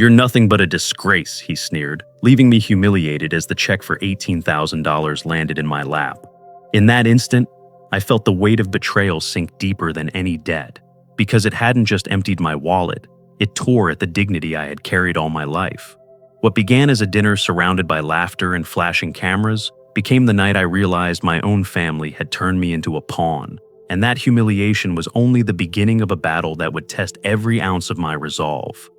"You're nothing but a disgrace," he sneered, leaving me humiliated as the check for $18,000 landed in my lap. In that instant, I felt the weight of betrayal sink deeper than any debt, because it hadn't just emptied my wallet, it tore at the dignity I had carried all my life. What began as a dinner surrounded by laughter and flashing cameras became the night I realized my own family had turned me into a pawn, and that humiliation was only the beginning of a battle that would test every ounce of my resolve.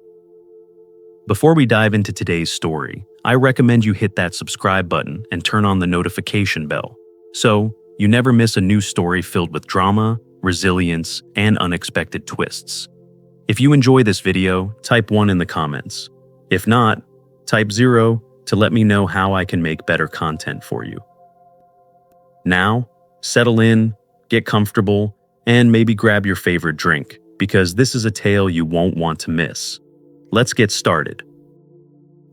Before we dive into today's story, I recommend you hit that subscribe button and turn on the notification bell, so you never miss a new story filled with drama, resilience, and unexpected twists. If you enjoy this video, type 1 in the comments. If not, type 0 to let me know how I can make better content for you. Now, settle in, get comfortable, and maybe grab your favorite drink, because this is a tale you won't want to miss. Let's get started.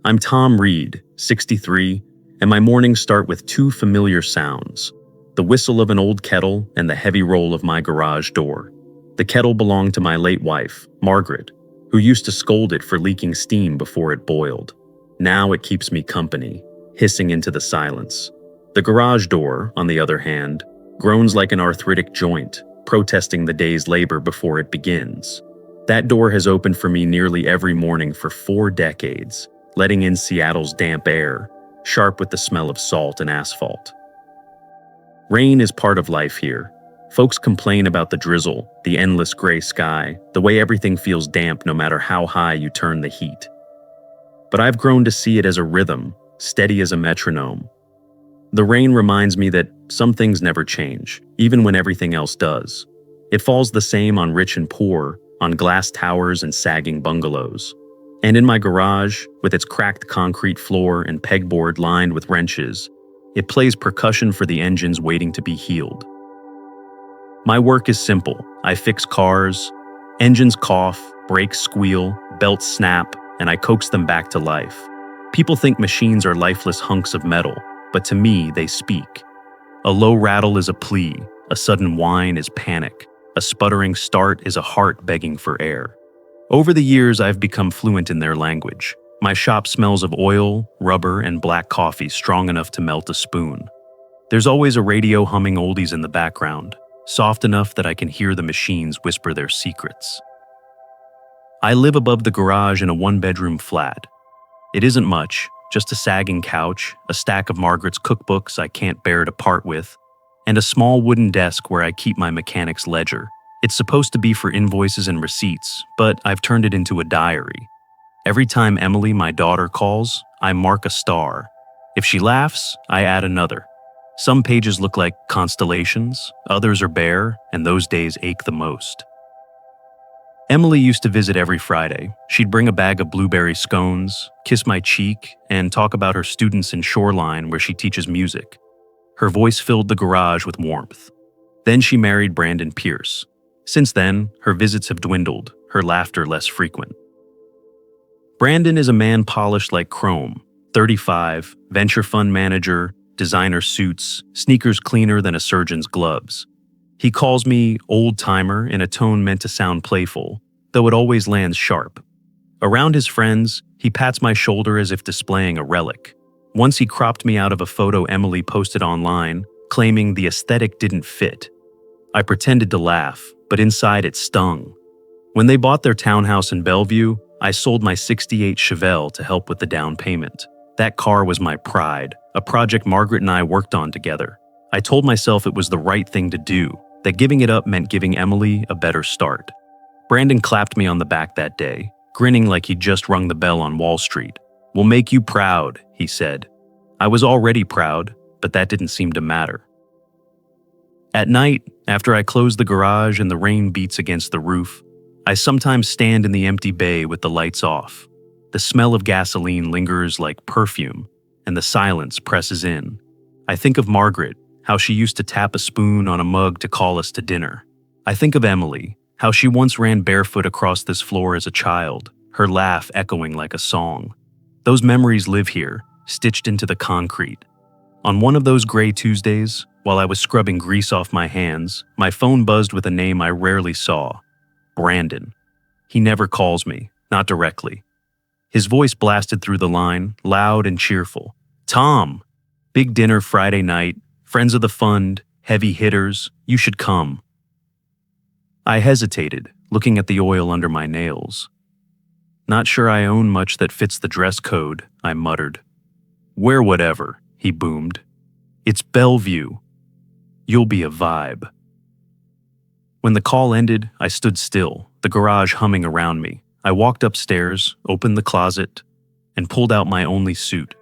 I'm Tom Reed, 63, and my mornings start with two familiar sounds: the whistle of an old kettle and the heavy roll of my garage door. The kettle belonged to my late wife, Margaret, who used to scold it for leaking steam before it boiled. Now it keeps me company, hissing into the silence. The garage door, on the other hand, groans like an arthritic joint, protesting the day's labor before it begins. That door has opened for me nearly every morning for 4 decades, letting in Seattle's damp air, sharp with the smell of salt and asphalt. Rain is part of life here. Folks complain about the drizzle, the endless gray sky, the way everything feels damp no matter how high you turn the heat. But I've grown to see it as a rhythm, steady as a metronome. The rain reminds me that some things never change, even when everything else does. It falls the same on rich and poor, on glass towers and sagging bungalows. And in my garage, with its cracked concrete floor and pegboard lined with wrenches, it plays percussion for the engines waiting to be healed. My work is simple. I fix cars. Engines cough, brakes squeal, belts snap, and I coax them back to life. People think machines are lifeless hunks of metal, but to me, they speak. A low rattle is a plea, a sudden whine is panic, a sputtering start is a heart begging for air. Over the years, I've become fluent in their language. My shop smells of oil, rubber, and black coffee strong enough to melt a spoon. There's always a radio humming oldies in the background, soft enough that I can hear the machines whisper their secrets. I live above the garage in a 1-bedroom flat. It isn't much, just a sagging couch, a stack of Margaret's cookbooks I can't bear to part with, and a small wooden desk where I keep my mechanic's ledger. It's supposed to be for invoices and receipts, but I've turned it into a diary. Every time Emily, my daughter, calls, I mark a star. If she laughs, I add another. Some pages look like constellations, others are bare, and those days ache the most. Emily used to visit every Friday. She'd bring a bag of blueberry scones, kiss my cheek, and talk about her students in Shoreline where she teaches music. Her voice filled the garage with warmth. Then she married Brandon Pierce. Since then, her visits have dwindled, her laughter less frequent. Brandon is a man polished like chrome, 35, venture fund manager, designer suits, sneakers cleaner than a surgeon's gloves. He calls me old-timer in a tone meant to sound playful, though it always lands sharp. Around his friends, he pats my shoulder as if displaying a relic. Once he cropped me out of a photo Emily posted online, claiming the aesthetic didn't fit. I pretended to laugh, but inside it stung. When they bought their townhouse in Bellevue, I sold my '68 Chevelle to help with the down payment. That car was my pride, a project Margaret and I worked on together. I told myself it was the right thing to do, that giving it up meant giving Emily a better start. Brandon clapped me on the back that day, grinning like he'd just rung the bell on Wall Street. "We'll make you proud," he said. I was already proud, but that didn't seem to matter. At night, after I close the garage and the rain beats against the roof, I sometimes stand in the empty bay with the lights off. The smell of gasoline lingers like perfume, and the silence presses in. I think of Margaret, how she used to tap a spoon on a mug to call us to dinner. I think of Emily, how she once ran barefoot across this floor as a child, her laugh echoing like a song. Those memories live here, stitched into the concrete. On one of those gray Tuesdays, while I was scrubbing grease off my hands, my phone buzzed with a name I rarely saw: Brandon. He never calls me, not directly. His voice blasted through the line, loud and cheerful. "Tom! Big dinner Friday night, friends of the fund, heavy hitters, you should come." I hesitated, looking at the oil under my nails. "Not sure I own much that fits the dress code," I muttered. "Wear whatever," he boomed. "It's Bellevue. You'll be a vibe." When the call ended, I stood still, the garage humming around me. I walked upstairs, opened the closet, and pulled out my only suit.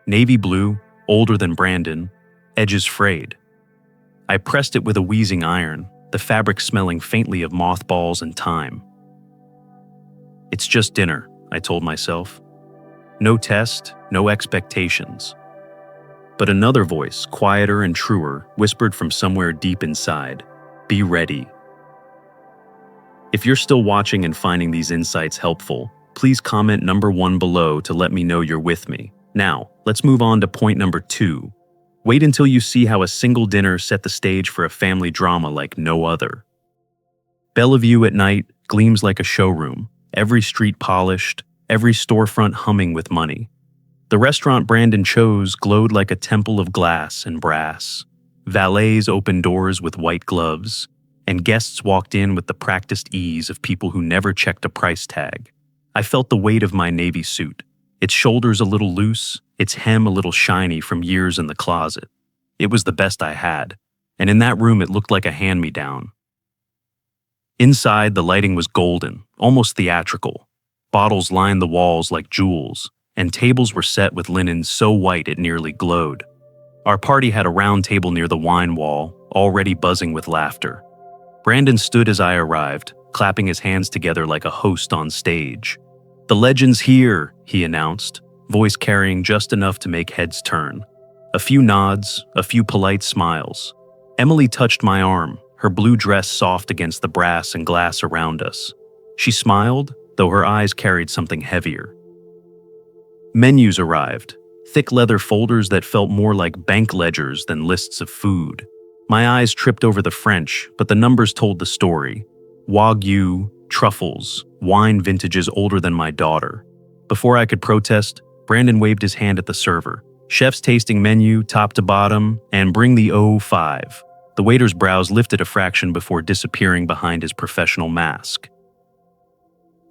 Navy blue, older than Brandon, edges frayed. I pressed it with a wheezing iron, the fabric smelling faintly of mothballs and thyme. "It's just dinner," I told myself. No test, no expectations. But another voice, quieter and truer, whispered from somewhere deep inside, "Be ready." If you're still watching and finding these insights helpful, please comment number 1 below to let me know you're with me. Now, let's move on to point number 2. Wait until you see how a single dinner set the stage for a family drama like no other. Bellevue at night gleams like a showroom, every street polished, every storefront humming with money. The restaurant Brandon chose glowed like a temple of glass and brass. Valets opened doors with white gloves, and guests walked in with the practiced ease of people who never checked a price tag. I felt the weight of my navy suit, its shoulders a little loose, its hem a little shiny from years in the closet. It was the best I had, and in that room it looked like a hand-me-down. Inside, the lighting was golden, almost theatrical. Bottles lined the walls like jewels, and tables were set with linen so white it nearly glowed. Our party had a round table near the wine wall, already buzzing with laughter. Brandon stood as I arrived, clapping his hands together like a host on stage. "The legend's here," he announced, voice carrying just enough to make heads turn. A few nods, a few polite smiles. Emily touched my arm, her blue dress soft against the brass and glass around us. She smiled, though her eyes carried something heavier. Menus arrived, thick leather folders that felt more like bank ledgers than lists of food. My eyes tripped over the French, but the numbers told the story. Wagyu, truffles, wine vintages older than my daughter. Before I could protest, Brandon waved his hand at the server. "Chef's tasting menu, top to bottom, and bring the 05. The waiter's brows lifted a fraction before disappearing behind his professional mask.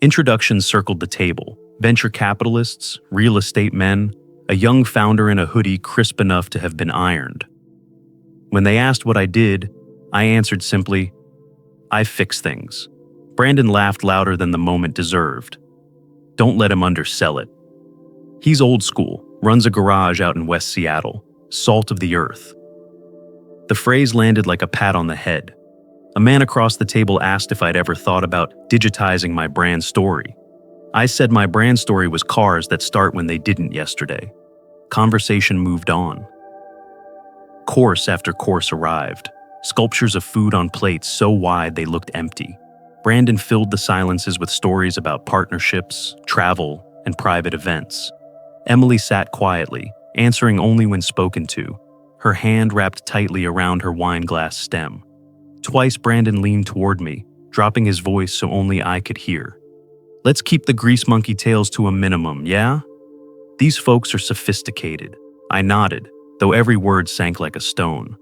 Introductions circled the table. Venture capitalists, real estate men, a young founder in a hoodie crisp enough to have been ironed. When they asked what I did, I answered simply, "I fix things." Brandon laughed louder than the moment deserved. Don't let him undersell it. He's old school, runs a garage out in West Seattle, salt of the earth. The phrase landed like a pat on the head. A man across the table asked if I'd ever thought about digitizing my brand story. I said my brand story was cars that start when they didn't yesterday. Conversation moved on. Course after course arrived, sculptures of food on plates so wide they looked empty. Brandon filled the silences with stories about partnerships, travel, and private events. Emily sat quietly, answering only when spoken to, her hand wrapped tightly around her wine glass stem. Twice Brandon leaned toward me, dropping his voice so only I could hear. "Let's keep the grease monkey tales to a minimum, yeah? These folks are sophisticated." I nodded, though every word sank like a stone.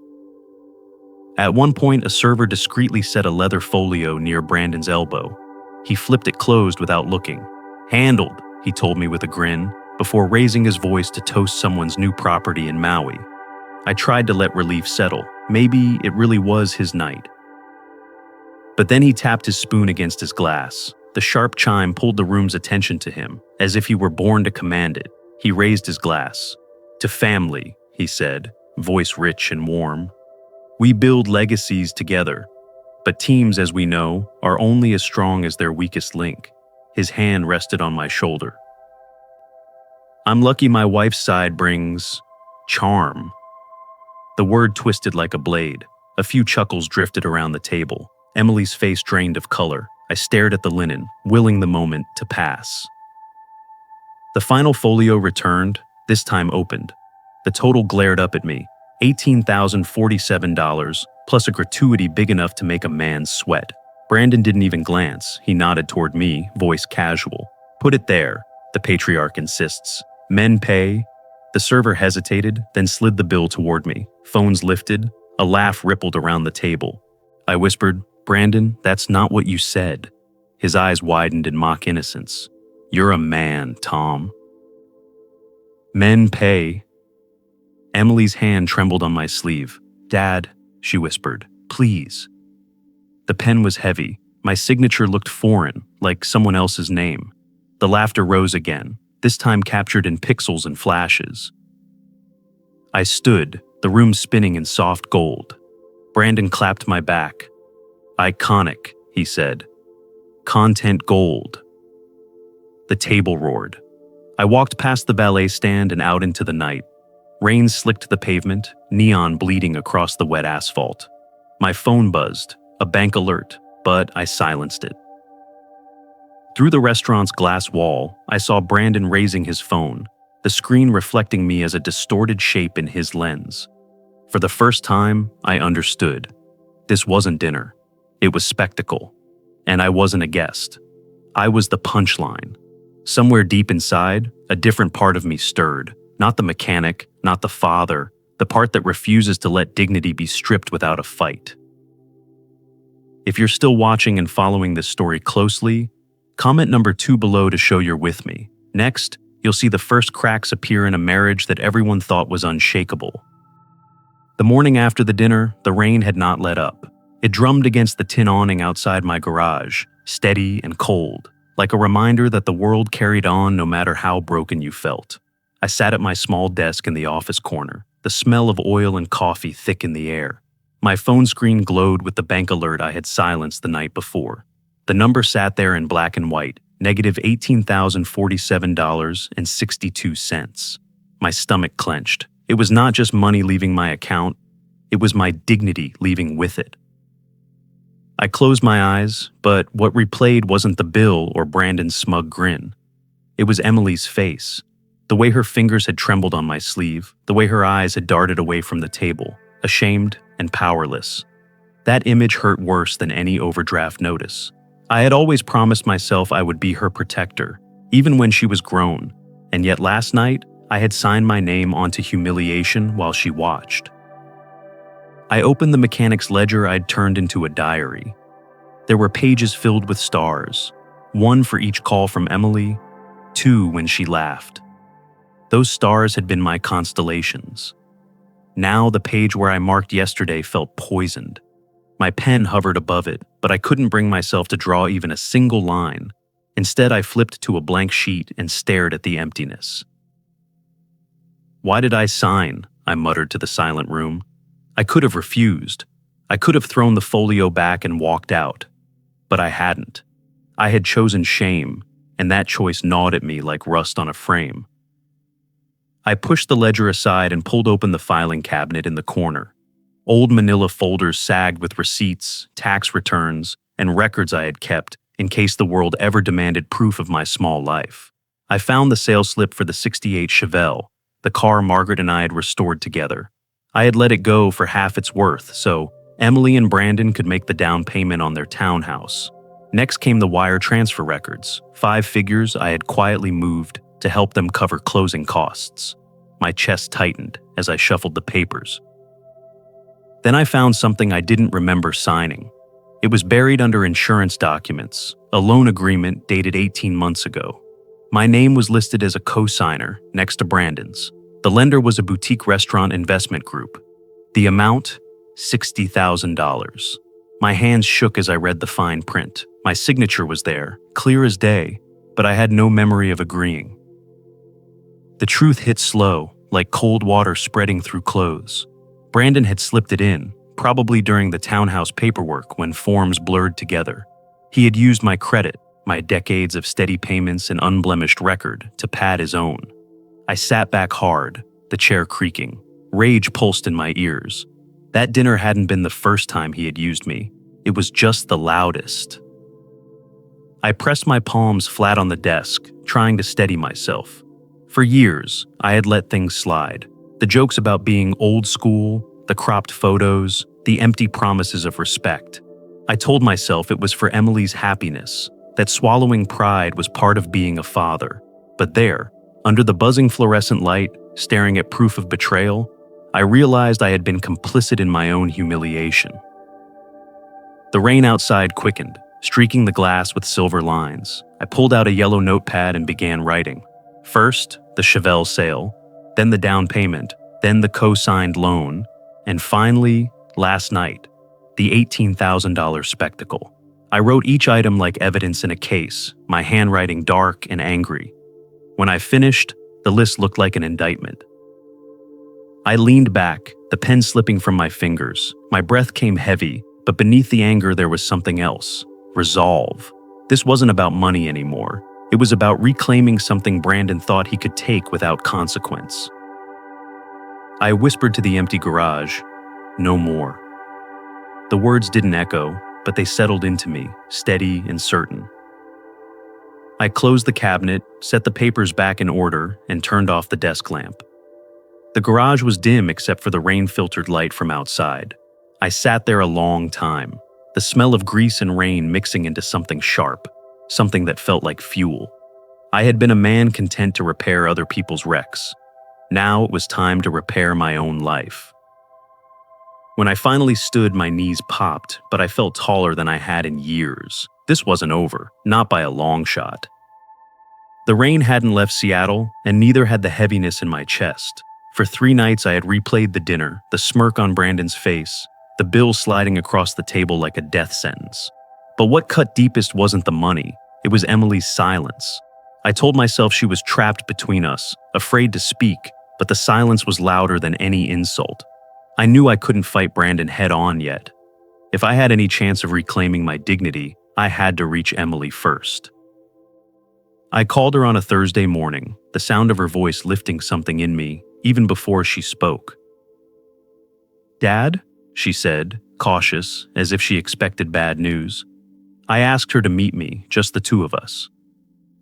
At one point, a server discreetly set a leather folio near Brandon's elbow. He flipped it closed without looking. "Handled," he told me with a grin, before raising his voice to toast someone's new property in Maui. I tried to let relief settle. Maybe it really was his night. But then he tapped his spoon against his glass. The sharp chime pulled the room's attention to him, as if he were born to command it. He raised his glass. "To family," he said, voice rich and warm. "We build legacies together, but teams, as we know, are only as strong as their weakest link." His hand rested on my shoulder. "I'm lucky my wife's side brings charm." The word twisted like a blade. A few chuckles drifted around the table. Emily's face drained of color. I stared at the linen, willing the moment to pass. The final folio returned, this time opened. The total glared up at me, $18,047, plus a gratuity big enough to make a man sweat. Brandon didn't even glance. He nodded toward me, voice casual. "Put it there. the patriarch insists. Men pay. The server hesitated, then slid the bill toward me. Phones lifted. A laugh rippled around the table. I whispered, "Brandon, that's not what you said." His eyes widened in mock innocence. "You're a man, Tom." Men pay. Emily's hand trembled on my sleeve. "Dad," she whispered, "please." The pen was heavy. My signature looked foreign, like someone else's name. The laughter rose again, this time captured in pixels and flashes. I stood, the room spinning in soft gold. Brandon clapped my back. "Iconic," he said. "Content gold." The table roared. I walked past the ballet stand and out into the night. Rain slicked the pavement, neon bleeding across the wet asphalt. My phone buzzed, a bank alert, but I silenced it. Through the restaurant's glass wall, I saw Brandon raising his phone, the screen reflecting me as a distorted shape in his lens. For the first time, I understood. This wasn't dinner. It was spectacle. And I wasn't a guest. I was the punchline. Somewhere deep inside, a different part of me stirred. Not the mechanic, not the father, the part that refuses to let dignity be stripped without a fight. If you're still watching and following this story closely, comment number 2 below to show you're with me. Next, you'll see the first cracks appear in a marriage that everyone thought was unshakable. The morning after the dinner, the rain had not let up. It drummed against the tin awning outside my garage, steady and cold, like a reminder that the world carried on no matter how broken you felt. I sat at my small desk in the office corner, the smell of oil and coffee thick in the air. My phone screen glowed with the bank alert I had silenced the night before. The number sat there in black and white, negative $18,047.62. My stomach clenched. It was not just money leaving my account, it was my dignity leaving with it. I closed my eyes, but what replayed wasn't the bill or Brandon's smug grin. It was Emily's face. The way her fingers had trembled on my sleeve, the way her eyes had darted away from the table, ashamed and powerless. That image hurt worse than any overdraft notice. I had always promised myself I would be her protector, even when she was grown, and yet last night, I had signed my name onto humiliation while she watched. I opened the mechanic's ledger I'd turned into a diary. There were pages filled with stars, 1 for each call from Emily, 2 when she laughed. Those stars had been my constellations. Now the page where I marked yesterday felt poisoned. My pen hovered above it, but I couldn't bring myself to draw even a single line. Instead, I flipped to a blank sheet and stared at the emptiness. "Why did I sign?" I muttered to the silent room. I could have refused. I could have thrown the folio back and walked out. But I hadn't. I had chosen shame, and that choice gnawed at me like rust on a frame. I pushed the ledger aside and pulled open the filing cabinet in the corner. Old manila folders sagged with receipts, tax returns, and records I had kept in case the world ever demanded proof of my small life. I found the sales slip for the '68 Chevelle, the car Margaret and I had restored together. I had let it go for half its worth, so Emily and Brandon could make the down payment on their townhouse. Next came the wire transfer records, 5 figures I had quietly moved to help them cover closing costs. My chest tightened as I shuffled the papers. Then I found something I didn't remember signing. It was buried under insurance documents, a loan agreement dated 18 months ago. My name was listed as a co-signer next to Brandon's. The lender was a boutique restaurant investment group. The amount, $60,000. My hands shook as I read the fine print. My signature was there, clear as day, but I had no memory of agreeing. The truth hit slow, like cold water spreading through clothes. Brandon had slipped it in, probably during the townhouse paperwork when forms blurred together. He had used my credit, my decades of steady payments and unblemished record, to pad his own. I sat back hard, the chair creaking. Rage pulsed in my ears. That dinner hadn't been the first time he had used me. It was just the loudest. I pressed my palms flat on the desk, trying to steady myself. For years, I had let things slide. The jokes about being old school, the cropped photos, the empty promises of respect. I told myself it was for Emily's happiness, that swallowing pride was part of being a father. But there, under the buzzing fluorescent light, staring at proof of betrayal, I realized I had been complicit in my own humiliation. The rain outside quickened, streaking the glass with silver lines. I pulled out a yellow notepad and began writing. First, the Chevelle sale, then the down payment, then the co-signed loan, and finally, last night, the $18,000 spectacle. I wrote each item like evidence in a case, my handwriting dark and angry. When I finished, the list looked like an indictment. I leaned back, the pen slipping from my fingers. My breath came heavy, but beneath the anger there was something else. Resolve. This wasn't about money anymore. It was about reclaiming something Brandon thought he could take without consequence. I whispered to the empty garage, "No more." The words didn't echo, but they settled into me, steady and certain. I closed the cabinet, set the papers back in order, and turned off the desk lamp. The garage was dim except for the rain-filtered light from outside. I sat there a long time, the smell of grease and rain mixing into something sharp, something that felt like fuel. I had been a man content to repair other people's wrecks. Now it was time to repair my own life. When I finally stood, my knees popped, but I felt taller than I had in years. This wasn't over, not by a long shot. The rain hadn't left Seattle, and neither had the heaviness in my chest. For 3 nights I had replayed the dinner, the smirk on Brandon's face, the bill sliding across the table like a death sentence. But what cut deepest wasn't the money, it was Emily's silence. I told myself she was trapped between us, afraid to speak, but the silence was louder than any insult. I knew I couldn't fight Brandon head-on yet. If I had any chance of reclaiming my dignity, I had to reach Emily first. I called her on a Thursday morning, the sound of her voice lifting something in me, even before she spoke. "Dad?" she said, cautious, as if she expected bad news. I asked her to meet me, just the two of us.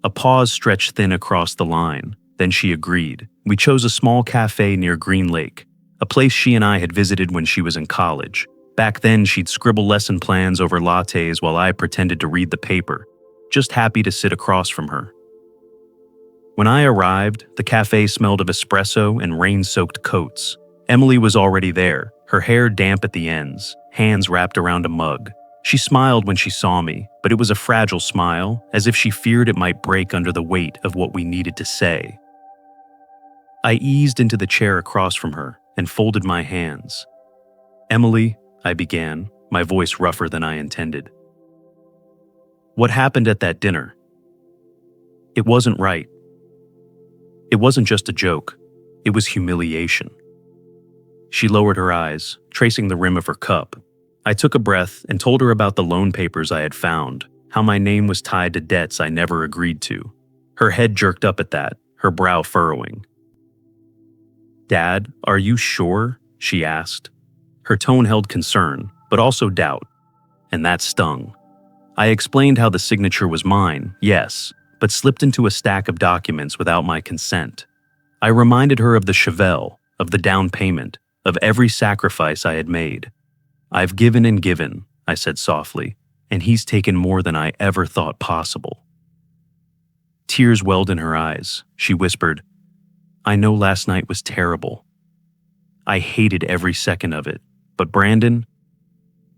A pause stretched thin across the line, then she agreed. We chose a small cafe near Green Lake, a place she and I had visited when she was in college. Back then, she'd scribble lesson plans over lattes while I pretended to read the paper, just happy to sit across from her. When I arrived, the cafe smelled of espresso and rain-soaked coats. Emily was already there, her hair damp at the ends, hands wrapped around a mug. She smiled when she saw me, but it was a fragile smile, as if she feared it might break under the weight of what we needed to say. I eased into the chair across from her and folded my hands. "Emily," I began, my voice rougher than I intended. "What happened at that dinner? It wasn't right. It wasn't just a joke. It was humiliation." She lowered her eyes, tracing the rim of her cup. I took a breath and told her about the loan papers I had found, how my name was tied to debts I never agreed to. Her head jerked up at that, her brow furrowing. "Dad, are you sure?" she asked. Her tone held concern, but also doubt, and that stung. I explained how the signature was mine, yes, but slipped into a stack of documents without my consent. I reminded her of the Chevelle, of the down payment, of every sacrifice I had made. "I've given and given," I said softly, "and he's taken more than I ever thought possible." Tears welled in her eyes. She whispered, "I know last night was terrible. I hated every second of it. But Brandon,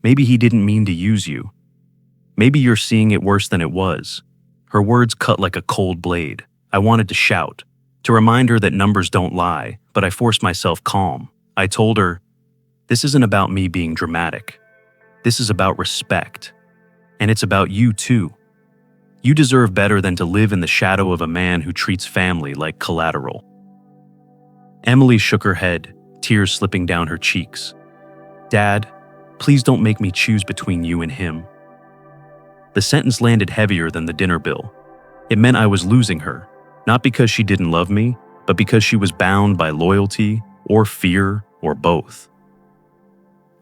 maybe he didn't mean to use you. Maybe you're seeing it worse than it was." Her words cut like a cold blade. I wanted to shout, to remind her that numbers don't lie, but I forced myself calm. I told her, "This isn't about me being dramatic. This is about respect. And it's about you too. You deserve better than to live in the shadow of a man who treats family like collateral." Emily shook her head, tears slipping down her cheeks. "Dad, please don't make me choose between you and him." The sentence landed heavier than the dinner bill. It meant I was losing her, not because she didn't love me, but because she was bound by loyalty or fear or both.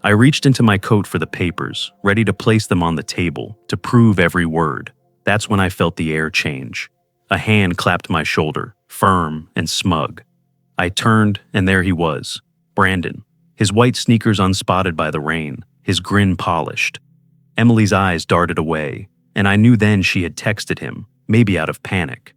I reached into my coat for the papers, ready to place them on the table, to prove every word. That's when I felt the air change. A hand clapped my shoulder, firm and smug. I turned, and there he was, Brandon, his white sneakers unspotted by the rain, his grin polished. Emily's eyes darted away, and I knew then she had texted him, maybe out of panic.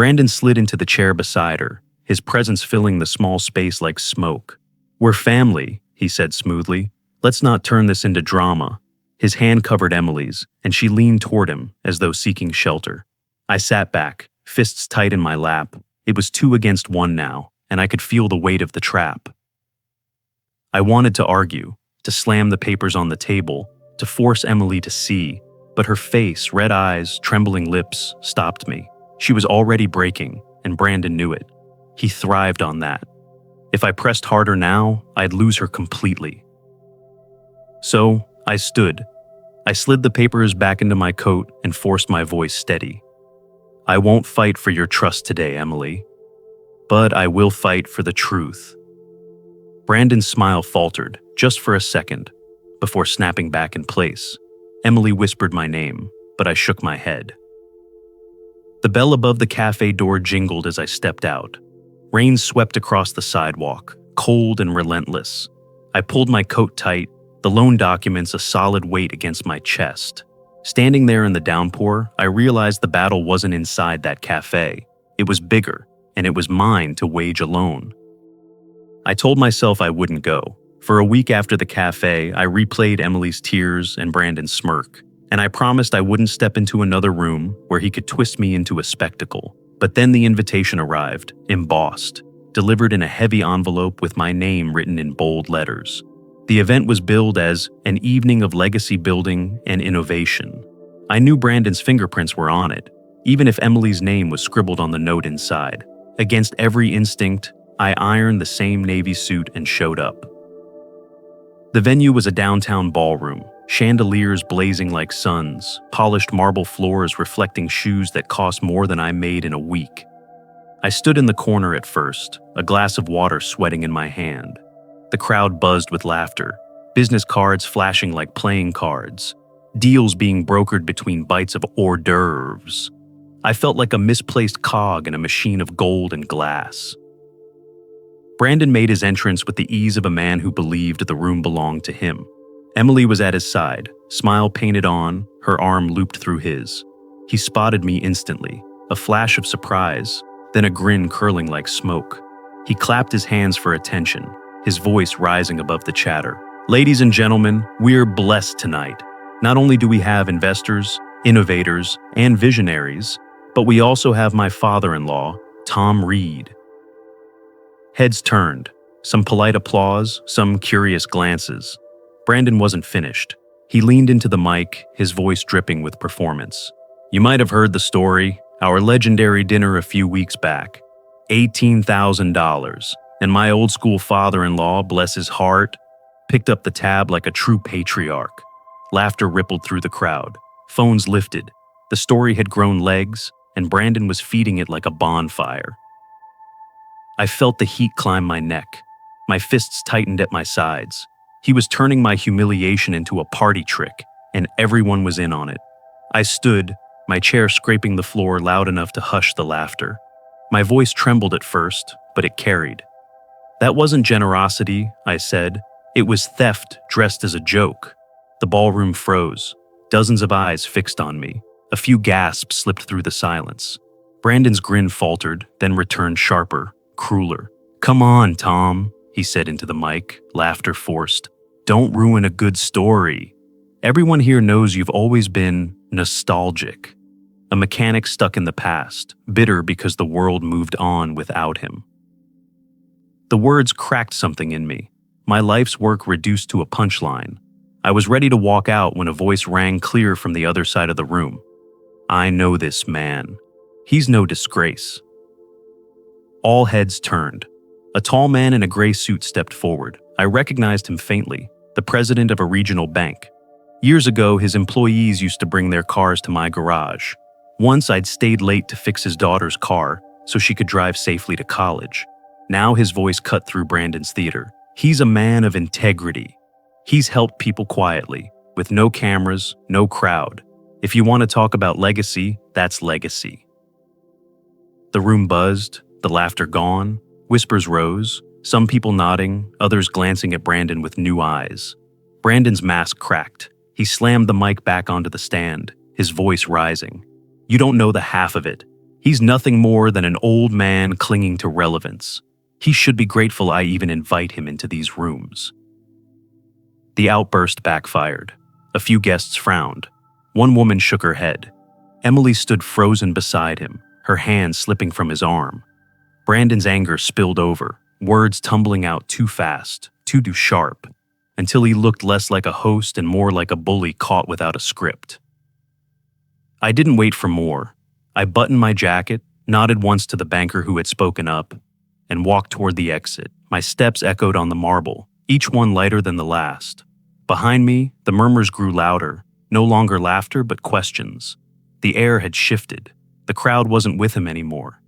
Brandon slid into the chair beside her, his presence filling the small space like smoke. "We're family," he said smoothly. "Let's not turn this into drama." His hand covered Emily's, and she leaned toward him as though seeking shelter. I sat back, fists tight in my lap. It was 2 against 1 now, and I could feel the weight of the trap. I wanted to argue, to slam the papers on the table, to force Emily to see, but her face, red eyes, trembling lips stopped me. She was already breaking, and Brandon knew it. He thrived on that. If I pressed harder now, I'd lose her completely. So, I stood. I slid the papers back into my coat and forced my voice steady. "I won't fight for your trust today, Emily. But I will fight for the truth." Brandon's smile faltered, just for a second, before snapping back in place. Emily whispered my name, but I shook my head. The bell above the cafe door jingled as I stepped out. Rain swept across the sidewalk, cold and relentless. I pulled my coat tight, the loan documents a solid weight against my chest. Standing there in the downpour, I realized the battle wasn't inside that cafe. It was bigger, and it was mine to wage alone. I told myself I wouldn't go. For a week after the cafe, I replayed Emily's tears and Brandon's smirk, and I promised I wouldn't step into another room where he could twist me into a spectacle. But then the invitation arrived, embossed, delivered in a heavy envelope with my name written in bold letters. The event was billed as an evening of legacy building and innovation. I knew Brandon's fingerprints were on it, even if Emily's name was scribbled on the note inside. Against every instinct, I ironed the same navy suit and showed up. The venue was a downtown ballroom, chandeliers blazing like suns, polished marble floors reflecting shoes that cost more than I made in a week. I stood in the corner at first, a glass of water sweating in my hand. The crowd buzzed with laughter, business cards flashing like playing cards, deals being brokered between bites of hors d'oeuvres. I felt like a misplaced cog in a machine of gold and glass. Brandon made his entrance with the ease of a man who believed the room belonged to him. Emily was at his side, smile painted on, her arm looped through his. He spotted me instantly, a flash of surprise, then a grin curling like smoke. He clapped his hands for attention, his voice rising above the chatter. "Ladies and gentlemen, we're blessed tonight. Not only do we have investors, innovators, and visionaries, but we also have my father-in-law, Tom Reed." Heads turned, some polite applause, some curious glances. Brandon wasn't finished. He leaned into the mic, his voice dripping with performance. "You might have heard the story, our legendary dinner a few weeks back. $18,000, and my old-school father-in-law, bless his heart, picked up the tab like a true patriarch." Laughter rippled through the crowd. Phones lifted. The story had grown legs, and Brandon was feeding it like a bonfire. I felt the heat climb my neck. My fists tightened at my sides. He was turning my humiliation into a party trick, and everyone was in on it. I stood, my chair scraping the floor loud enough to hush the laughter. My voice trembled at first, but it carried. "That wasn't generosity," I said. "It was theft dressed as a joke." The ballroom froze. Dozens of eyes fixed on me. A few gasps slipped through the silence. Brandon's grin faltered, then returned sharper, crueler. "Come on, Tom," he said into the mic, laughter forced. "Don't ruin a good story. Everyone here knows you've always been nostalgic. A mechanic stuck in the past, bitter because the world moved on without him." The words cracked something in me. My life's work reduced to a punchline. I was ready to walk out when a voice rang clear from the other side of the room. "I know this man. He's no disgrace." All heads turned. A tall man in a gray suit stepped forward. I recognized him faintly, the president of a regional bank. Years ago, his employees used to bring their cars to my garage. Once I'd stayed late to fix his daughter's car so she could drive safely to college. Now his voice cut through Brandon's theater. He's a man of integrity. He's helped people quietly, with no cameras, no crowd. If you want to talk about legacy, that's legacy. The room buzzed, the laughter gone, whispers rose, some people nodding, others glancing at Brandon with new eyes. Brandon's mask cracked. He slammed the mic back onto the stand, his voice rising. "You don't know the half of it. He's nothing more than an old man clinging to relevance. He should be grateful I even invite him into these rooms." The outburst backfired. A few guests frowned. One woman shook her head. Emily stood frozen beside him, her hand slipping from his arm. Brandon's anger spilled over, words tumbling out too fast, too sharp, until he looked less like a host and more like a bully caught without a script. I didn't wait for more. I buttoned my jacket, nodded once to the banker who had spoken up, and walked toward the exit. My steps echoed on the marble, each one lighter than the last. Behind me, the murmurs grew louder, no longer laughter but questions. The air had shifted. The crowd wasn't with him anymore.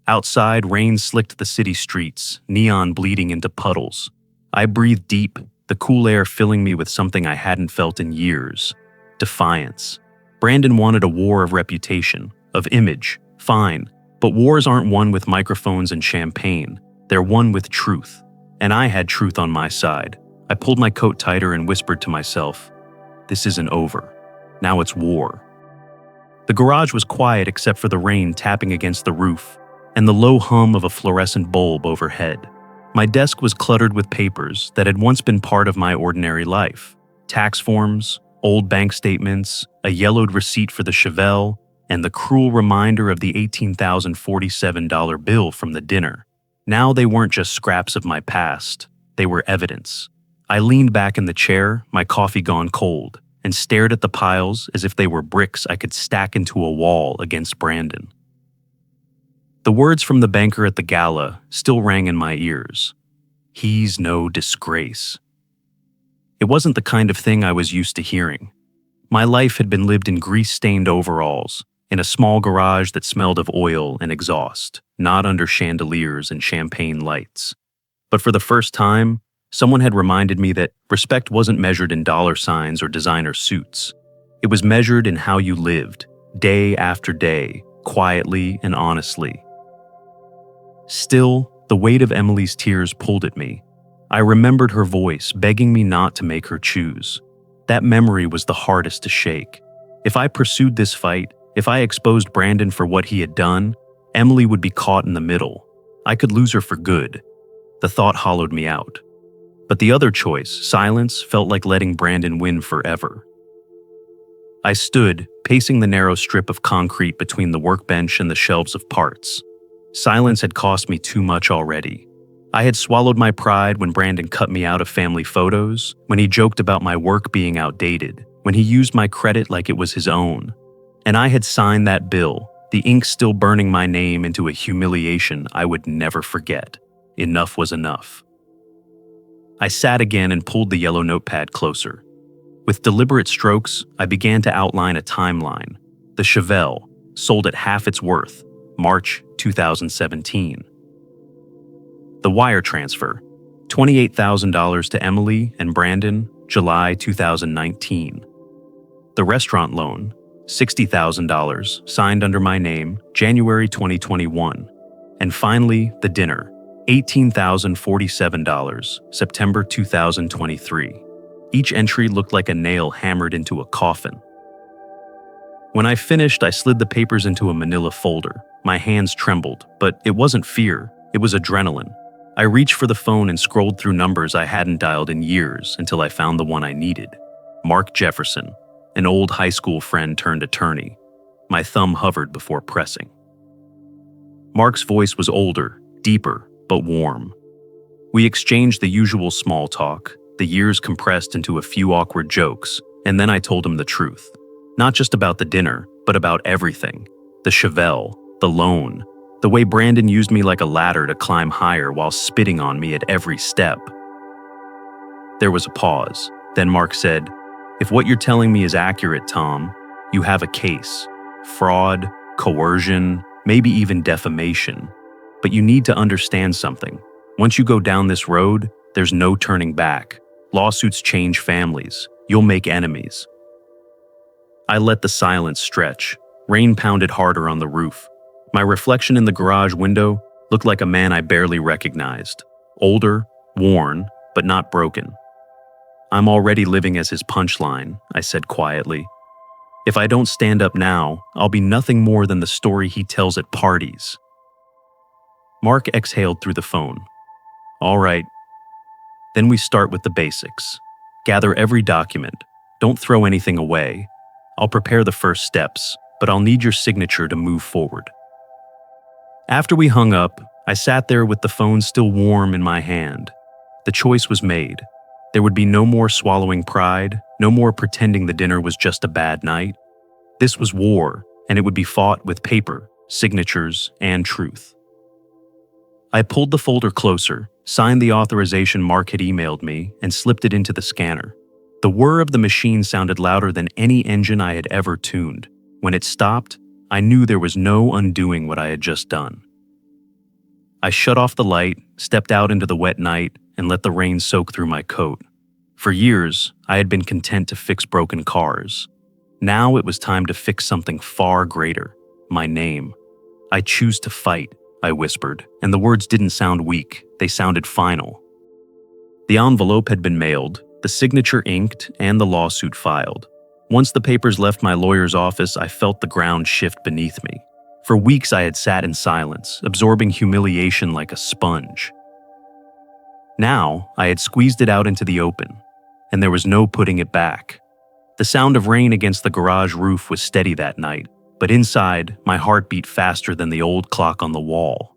Outside, rain slicked the city streets, neon bleeding into puddles. I breathed deep, the cool air filling me with something I hadn't felt in years: defiance. Brandon wanted a war of reputation, of image, fine, but wars aren't won with microphones and champagne. They're won with truth. And I had truth on my side. I pulled my coat tighter and whispered to myself, "This isn't over. Now it's war." The garage was quiet except for the rain tapping against the roof and the low hum of a fluorescent bulb overhead. My desk was cluttered with papers that had once been part of my ordinary life. Tax forms, old bank statements, a yellowed receipt for the Chevelle, and the cruel reminder of the $18,047 bill from the dinner. Now they weren't just scraps of my past, they were evidence. I leaned back in the chair, my coffee gone cold, and stared at the piles as if they were bricks I could stack into a wall against Brandon. The words from the banker at the gala still rang in my ears. "He's no disgrace." It wasn't the kind of thing I was used to hearing. My life had been lived in grease-stained overalls, in a small garage that smelled of oil and exhaust, not under chandeliers and champagne lights. But for the first time, someone had reminded me that respect wasn't measured in dollar signs or designer suits. It was measured in how you lived, day after day, quietly and honestly. Still, the weight of Emily's tears pulled at me. I remembered her voice begging me not to make her choose. That memory was the hardest to shake. If I pursued this fight, if I exposed Brandon for what he had done, Emily would be caught in the middle. I could lose her for good. The thought hollowed me out. But the other choice, silence, felt like letting Brandon win forever. I stood, pacing the narrow strip of concrete between the workbench and the shelves of parts. Silence had cost me too much already. I had swallowed my pride when Brandon cut me out of family photos, when he joked about my work being outdated, when he used my credit like it was his own. And I had signed that bill, the ink still burning my name into a humiliation I would never forget. Enough was enough. I sat again and pulled the yellow notepad closer. With deliberate strokes, I began to outline a timeline. The Chevelle, sold at half its worth, March 2017. The wire transfer, $28,000 to Emily and Brandon, July 2019. The restaurant loan, $60,000, signed under my name, January 2021. And finally, the dinner, $18,047, September 2023. Each entry looked like a nail hammered into a coffin. When I finished, I slid the papers into a manila folder. My hands trembled, but it wasn't fear, it was adrenaline. I reached for the phone and scrolled through numbers I hadn't dialed in years until I found the one I needed. Mark Jefferson, an old high school friend turned attorney. My thumb hovered before pressing. Mark's voice was older, deeper, but warm. We exchanged the usual small talk, the years compressed into a few awkward jokes, and then I told him the truth. Not just about the dinner, but about everything. The Chevelle, the loan, the way Brandon used me like a ladder to climb higher while spitting on me at every step. There was a pause. Then Mark said, "If what you're telling me is accurate, Tom, you have a case. Fraud, coercion, maybe even defamation. But you need to understand something. Once you go down this road, there's no turning back. Lawsuits change families. You'll make enemies." I let the silence stretch. Rain pounded harder on the roof. My reflection in the garage window looked like a man I barely recognized. Older, worn, but not broken. "I'm already living as his punchline," I said quietly. If I don't stand up now, I'll be nothing more than the story he tells at parties." Mark exhaled through the phone. "All right. Then we start with the basics. Gather every document. Don't throw anything away. I'll prepare the first steps, but I'll need your signature to move forward." After we hung up, I sat there with the phone still warm in my hand. The choice was made. There would be no more swallowing pride, no more pretending the dinner was just a bad night. This was war, and it would be fought with paper, signatures, and truth. I pulled the folder closer, signed the authorization Mark had emailed me, and slipped it into the scanner. The whir of the machine sounded louder than any engine I had ever tuned. When it stopped, I knew there was no undoing what I had just done. I shut off the light, stepped out into the wet night, and let the rain soak through my coat. For years, I had been content to fix broken cars. Now it was time to fix something far greater: my name. "I choose to fight," I whispered, and the words didn't sound weak, they sounded final. The envelope had been mailed, the signature inked, and the lawsuit filed. Once the papers left my lawyer's office, I felt the ground shift beneath me. For weeks I had sat in silence, absorbing humiliation like a sponge. Now, I had squeezed it out into the open, and there was no putting it back. The sound of rain against the garage roof was steady that night, but inside, my heart beat faster than the old clock on the wall.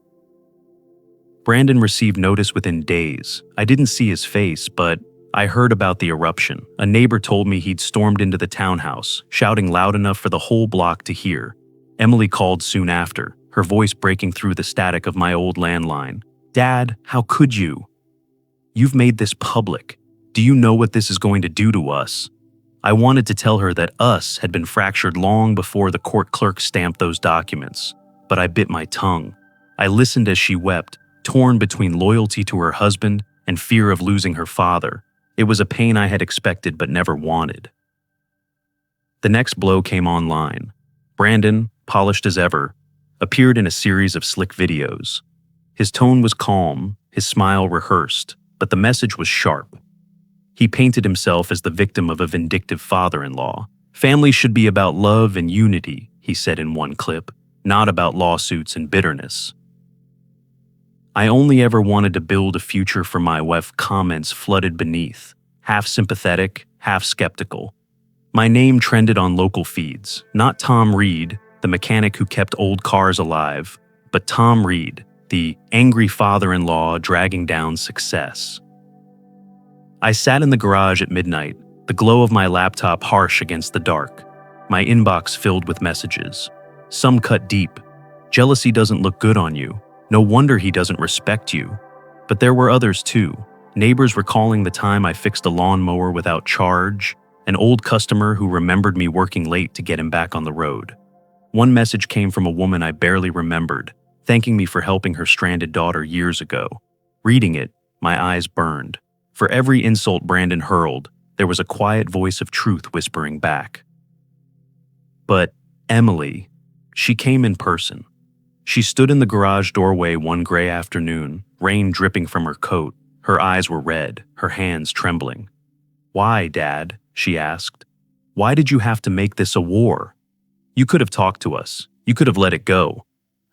Brandon received notice within days. I didn't see his face, but I heard about the eruption. A neighbor told me he'd stormed into the townhouse, shouting loud enough for the whole block to hear. Emily called soon after, her voice breaking through the static of my old landline. "Dad, how could you? You've made this public. Do you know what this is going to do to us?" I wanted to tell her that us had been fractured long before the court clerk stamped those documents, but I bit my tongue. I listened as she wept, torn between loyalty to her husband and fear of losing her father. It was a pain I had expected but never wanted. The next blow came online. Brandon, polished as ever, appeared in a series of slick videos. His tone was calm, his smile rehearsed, but the message was sharp. He painted himself as the victim of a vindictive father-in-law. "Families should be about love and unity," he said in one clip, "not about lawsuits and bitterness." "I only ever wanted to build a future for my wife," comments flooded beneath, half sympathetic, half skeptical. My name trended on local feeds, not Tom Reed, the mechanic who kept old cars alive, but Tom Reed, the angry father-in-law dragging down success. I sat in the garage at midnight, the glow of my laptop harsh against the dark, my inbox filled with messages. Some cut deep. "Jealousy doesn't look good on you. No wonder he doesn't respect you." But there were others too. Neighbors recalling the time I fixed a lawnmower without charge, an old customer who remembered me working late to get him back on the road. One message came from a woman I barely remembered, thanking me for helping her stranded daughter years ago. Reading it, my eyes burned. For every insult Brandon hurled, there was a quiet voice of truth whispering back. But Emily, she came in person. She stood in the garage doorway one gray afternoon, rain dripping from her coat. Her eyes were red, her hands trembling. "Why, Dad?" she asked. "Why did you have to make this a war? You could have talked to us. You could have let it go."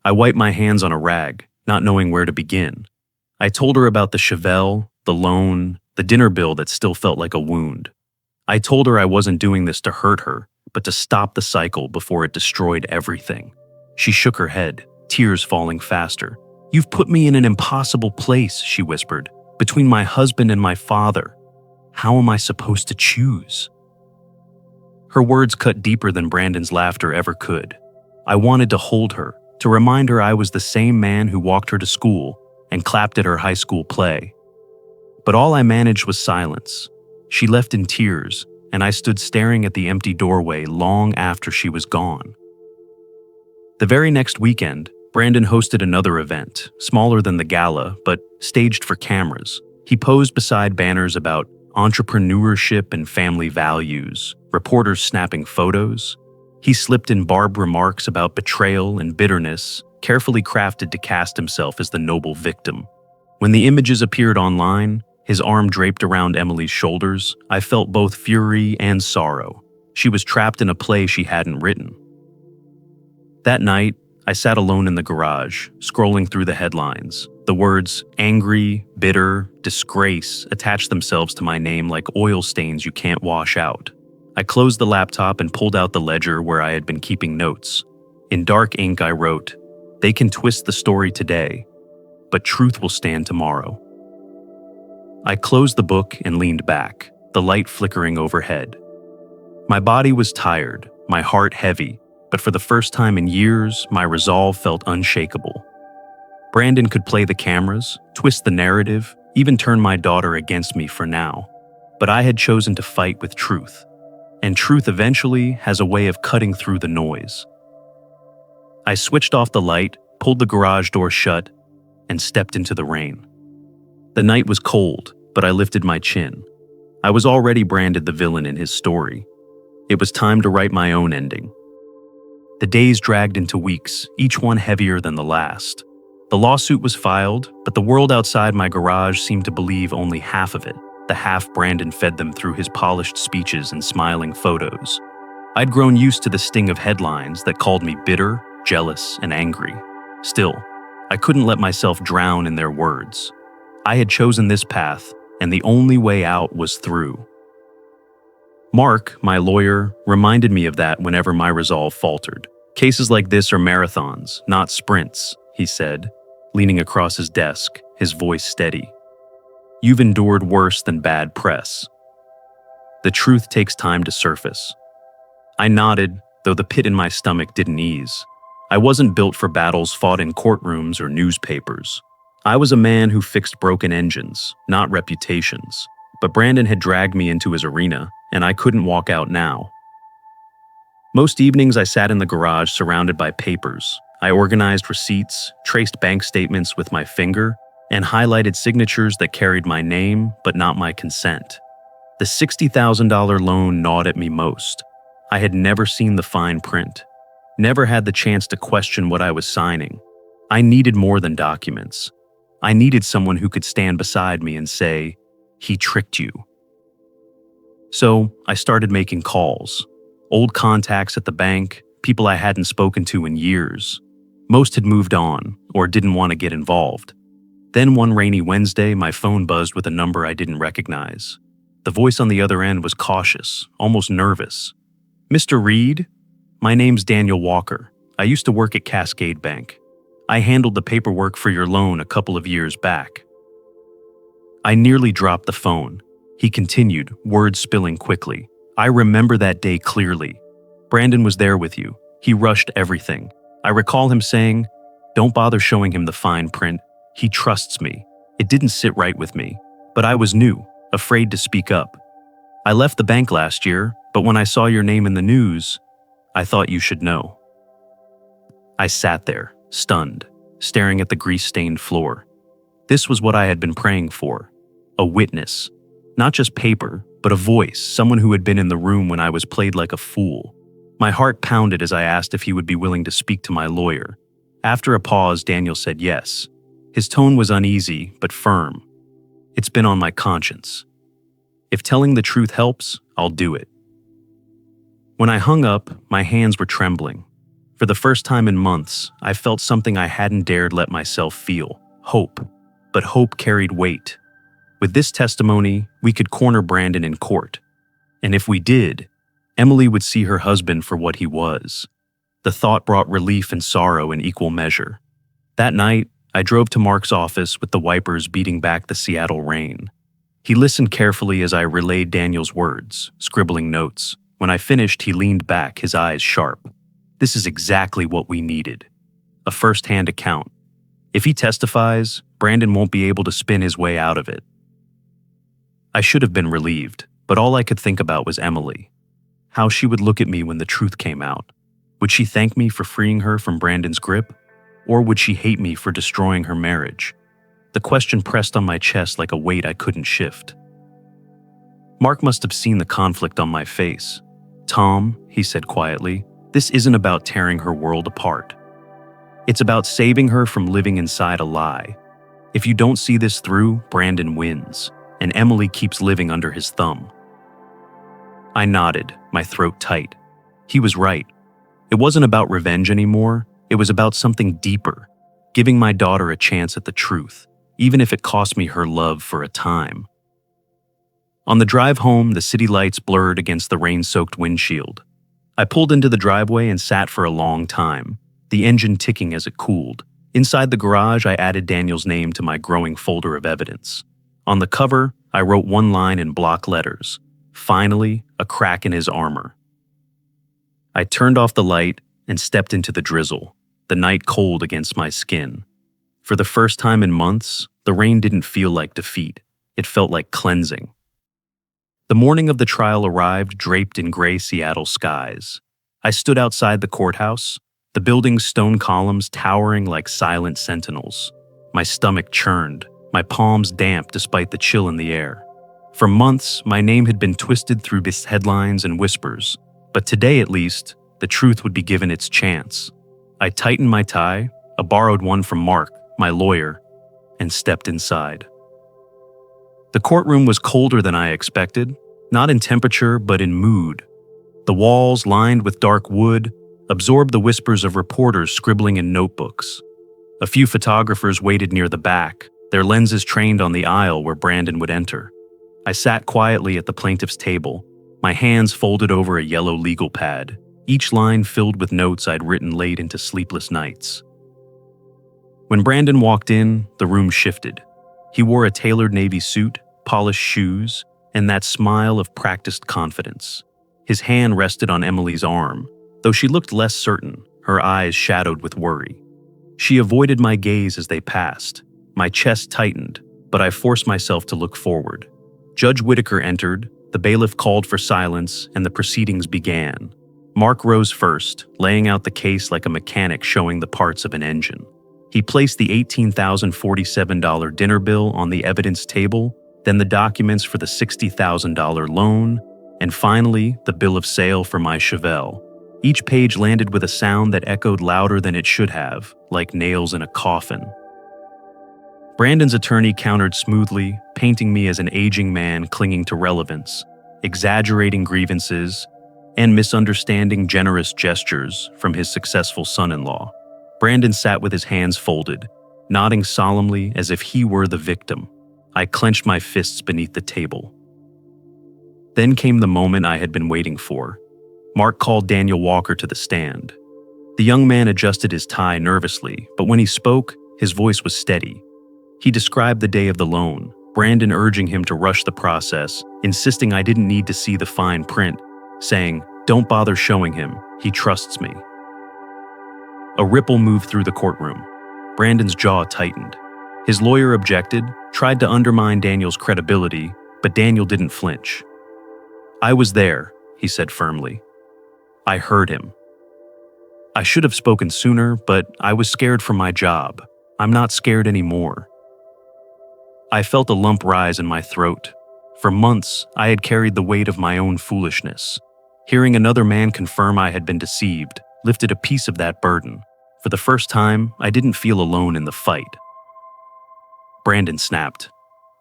I wiped my hands on a rag, not knowing where to begin. I told her about the Chevelle, the loan, the dinner bill that still felt like a wound. I told her I wasn't doing this to hurt her, but to stop the cycle before it destroyed everything. She shook her head, tears falling faster. "You've put me in an impossible place," she whispered, "between my husband and my father. How am I supposed to choose?" Her words cut deeper than Brandon's laughter ever could. I wanted to hold her, to remind her I was the same man who walked her to school and clapped at her high school play. But all I managed was silence. She left in tears, and I stood staring at the empty doorway long after she was gone. The very next weekend, Brandon hosted another event, smaller than the gala, but staged for cameras. He posed beside banners about entrepreneurship and family values, reporters snapping photos. He slipped in barbed remarks about betrayal and bitterness, carefully crafted to cast himself as the noble victim. When the images appeared online, his arm draped around Emily's shoulders, I felt both fury and sorrow. She was trapped in a play she hadn't written. That night, I sat alone in the garage, scrolling through the headlines. The words angry, bitter, disgrace attached themselves to my name like oil stains you can't wash out. I closed the laptop and pulled out the ledger where I had been keeping notes. In dark ink, I wrote, "They can twist the story today, but truth will stand tomorrow." I closed the book and leaned back, the light flickering overhead. My body was tired, my heart heavy, but for the first time in years, my resolve felt unshakable. Brandon could play the cameras, twist the narrative, even turn my daughter against me for now. But I had chosen to fight with truth. And truth eventually has a way of cutting through the noise. I switched off the light, pulled the garage door shut, and stepped into the rain. The night was cold, but I lifted my chin. I was already branded the villain in his story. It was time to write my own ending. The days dragged into weeks, each one heavier than the last. The lawsuit was filed, but the world outside my garage seemed to believe only half of it, the half Brandon fed them through his polished speeches and smiling photos. I'd grown used to the sting of headlines that called me bitter, jealous, and angry. Still, I couldn't let myself drown in their words. I had chosen this path, and the only way out was through. Mark, my lawyer, reminded me of that whenever my resolve faltered. "Cases like this are marathons, not sprints," he said, leaning across his desk, his voice steady. "You've endured worse than bad press. The truth takes time to surface." I nodded, though the pit in my stomach didn't ease. I wasn't built for battles fought in courtrooms or newspapers. I was a man who fixed broken engines, not reputations. But Brandon had dragged me into his arena, and I couldn't walk out now. Most evenings I sat in the garage surrounded by papers. I organized receipts, traced bank statements with my finger, and highlighted signatures that carried my name but not my consent. The $60,000 loan gnawed at me most. I had never seen the fine print, never had the chance to question what I was signing. I needed more than documents. I needed someone who could stand beside me and say, "He tricked you." So I started making calls. Old contacts at the bank, people I hadn't spoken to in years. Most had moved on or didn't want to get involved. Then one rainy Wednesday, my phone buzzed with a number I didn't recognize. The voice on the other end was cautious, almost nervous. "Mr. Reed? My name's Daniel Walker. I used to work at Cascade Bank. I handled the paperwork for your loan a couple of years back." I nearly dropped the phone. He continued, words spilling quickly. "I remember that day clearly. Brandon was there with you. He rushed everything. I recall him saying, 'Don't bother showing him the fine print. He trusts me.' It didn't sit right with me, but I was new, afraid to speak up. I left the bank last year, but when I saw your name in the news, I thought you should know." I sat there, stunned, staring at the grease-stained floor. This was what I had been praying for. A witness. Not just paper, but a voice, someone who had been in the room when I was played like a fool. My heart pounded as I asked if he would be willing to speak to my lawyer. After a pause, Daniel said yes. His tone was uneasy, but firm. "It's been on my conscience. If telling the truth helps, I'll do it." When I hung up, my hands were trembling. For the first time in months, I felt something I hadn't dared let myself feel. Hope. But hope carried weight. With this testimony, we could corner Brandon in court. And if we did, Emily would see her husband for what he was. The thought brought relief and sorrow in equal measure. That night, I drove to Mark's office with the wipers beating back the Seattle rain. He listened carefully as I relayed Daniel's words, scribbling notes. When I finished, he leaned back, his eyes sharp. "This is exactly what we needed. A first-hand account. If he testifies, Brandon won't be able to spin his way out of it." I should have been relieved, but all I could think about was Emily. How she would look at me when the truth came out. Would she thank me for freeing her from Brandon's grip? Or would she hate me for destroying her marriage? The question pressed on my chest like a weight I couldn't shift. Mark must have seen the conflict on my face. "Tom," he said quietly, "this isn't about tearing her world apart. It's about saving her from living inside a lie. If you don't see this through, Brandon wins, and Emily keeps living under his thumb." I nodded, my throat tight. He was right. It wasn't about revenge anymore. It was about something deeper, giving my daughter a chance at the truth, even if it cost me her love for a time. On the drive home, the city lights blurred against the rain-soaked windshield. I pulled into the driveway and sat for a long time, the engine ticking as it cooled. Inside the garage, I added Daniel's name to my growing folder of evidence. On the cover, I wrote one line in block letters. Finally, a crack in his armor. I turned off the light and stepped into the drizzle, the night cold against my skin. For the first time in months, the rain didn't feel like defeat. It felt like cleansing. The morning of the trial arrived draped in gray Seattle skies. I stood outside the courthouse, the building's stone columns towering like silent sentinels. My stomach churned, my palms damp despite the chill in the air. For months, my name had been twisted through headlines and whispers, but today at least, the truth would be given its chance. I tightened my tie, a borrowed one from Mark, my lawyer, and stepped inside. The courtroom was colder than I expected, not in temperature but in mood. The walls, lined with dark wood, absorbed the whispers of reporters scribbling in notebooks. A few photographers waited near the back, their lenses trained on the aisle where Brandon would enter. I sat quietly at the plaintiff's table, my hands folded over a yellow legal pad, each line filled with notes I'd written late into sleepless nights. When Brandon walked in, the room shifted. He wore a tailored navy suit, polished shoes, and that smile of practiced confidence. His hand rested on Emily's arm, though she looked less certain, her eyes shadowed with worry. She avoided my gaze as they passed. My chest tightened, but I forced myself to look forward. Judge Whitaker entered, the bailiff called for silence, and the proceedings began. Mark rose first, laying out the case like a mechanic showing the parts of an engine. He placed the $18,047 dinner bill on the evidence table, then the documents for the $60,000 loan, and finally, the bill of sale for my Chevelle. Each page landed with a sound that echoed louder than it should have, like nails in a coffin. Brandon's attorney countered smoothly, painting me as an aging man clinging to relevance, exaggerating grievances, and misunderstanding generous gestures from his successful son-in-law. Brandon sat with his hands folded, nodding solemnly as if he were the victim. I clenched my fists beneath the table. Then came the moment I had been waiting for. Mark called Daniel Walker to the stand. The young man adjusted his tie nervously, but when he spoke, his voice was steady. He described the day of the loan, Brandon urging him to rush the process, insisting I didn't need to see the fine print, saying, "Don't bother showing him, he trusts me." A ripple moved through the courtroom. Brandon's jaw tightened. His lawyer objected, tried to undermine Daniel's credibility, but Daniel didn't flinch. "I was there," he said firmly. "I heard him. I should have spoken sooner, but I was scared for my job. I'm not scared anymore." I felt a lump rise in my throat. For months, I had carried the weight of my own foolishness. Hearing another man confirm I had been deceived lifted a piece of that burden. For the first time, I didn't feel alone in the fight. Brandon snapped.